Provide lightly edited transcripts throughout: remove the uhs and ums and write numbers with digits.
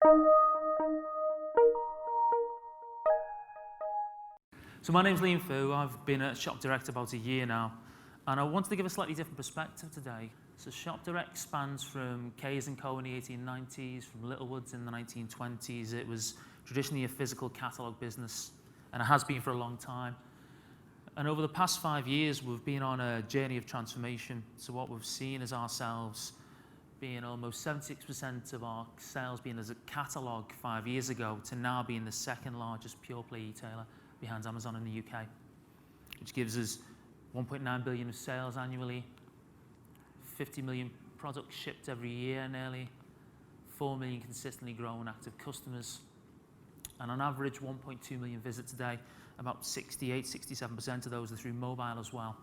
So my name's Liam Fu. I've been a shop director about a year now, and I wanted to give a slightly different perspective today. So Shop Direct spans from K's & Co in the 1890s, from Littlewoods in the 1920s. It was traditionally a physical catalogue business, and it has been for a long time. And over the past 5 years, we've been on a journey of transformation. So what we've seen is ourselves being almost 76% of our sales being as a catalogue 5 years ago, to now being the second largest pure play retailer behind Amazon in the UK, which gives us 1.9 billion of sales annually, 50 million products shipped every year nearly, 4 million consistently growing active customers, and on average 1.2 million visits a day. About 67% of those are through mobile as well.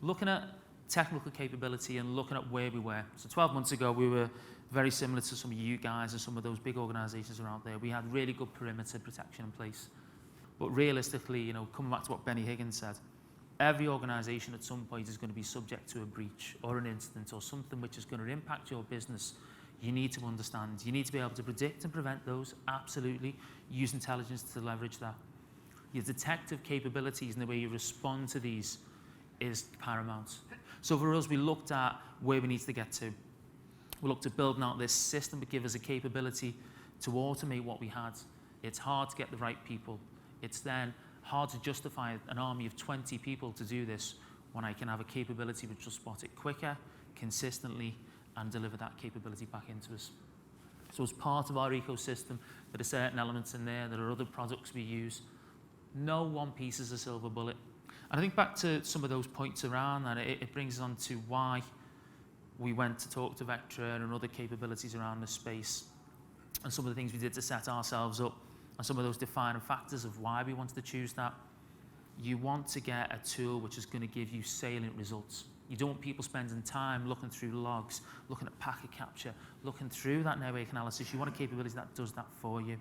Looking at technical capability and looking at where we were. So 12 months ago, we were very similar to some of you guys and some of those big organizations around there. We had really good perimeter protection in place. But realistically, coming back to what Benny Higgins said, every organization at some point is going to be subject to a breach or an incident or something which is going to impact your business. You need to understand. You need to be able to predict and prevent those, absolutely. Use intelligence to leverage that. Your detective capabilities and the way you respond to these is paramount. So for us, we looked at where we need to get to. We looked at building out this system that give us a capability to automate what we had. It's hard to get the right people. It's then hard to justify an army of 20 people to do this when I can have a capability which will spot it quicker, consistently, and deliver that capability back into us. So as part of our ecosystem, there are certain elements in there, there are other products we use. No one piece is a silver bullet. And I think back to some of those points around that, it brings us on to why we went to talk to Vectra and other capabilities around the space, and some of the things we did to set ourselves up, and some of those defining factors of why we wanted to choose that. You want to get a tool which is going to give you salient results. You don't want people spending time looking through logs, looking at packet capture, looking through that network analysis. You want a capability that does that for you.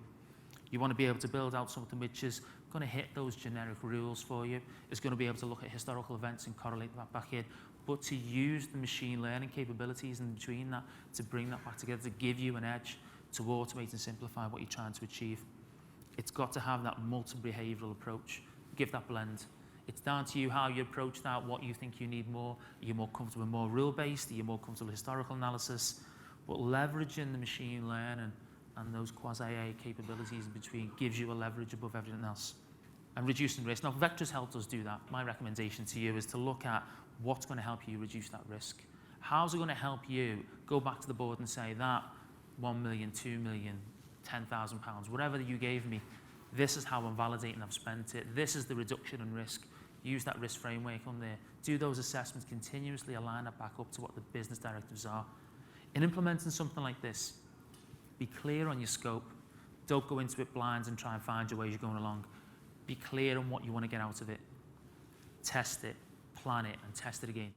You want to be able to build out something which is going to hit those generic rules for you. It's going to be able to look at historical events and correlate that back in, but to use the machine learning capabilities in between that to bring that back together, to give you an edge, to automate and simplify what you're trying to achieve. It's got to have that multi-behavioral approach. Give that blend. It's down to you how you approach that, what you think you need more. Are you more comfortable with more rule-based? Are you more comfortable with historical analysis? But leveraging the machine learning and those quasi-AI capabilities in between gives you a leverage above everything else. And reducing risk. Now, Vectra's helped us do that. My recommendation to you is to look at what's going to help you reduce that risk. How's it going to help you go back to the board and say that 1 million, 2 million, £10,000, whatever you gave me, this is how I'm validating I've spent it. This is the reduction in risk. Use that risk framework on there. Do those assessments continuously, align that back up to what the business directives are. In implementing something like this, be clear on your scope. Don't go into it blind and try and find your way as you're going along. Be clear on what you want to get out of it. Test it, plan it, and test it again.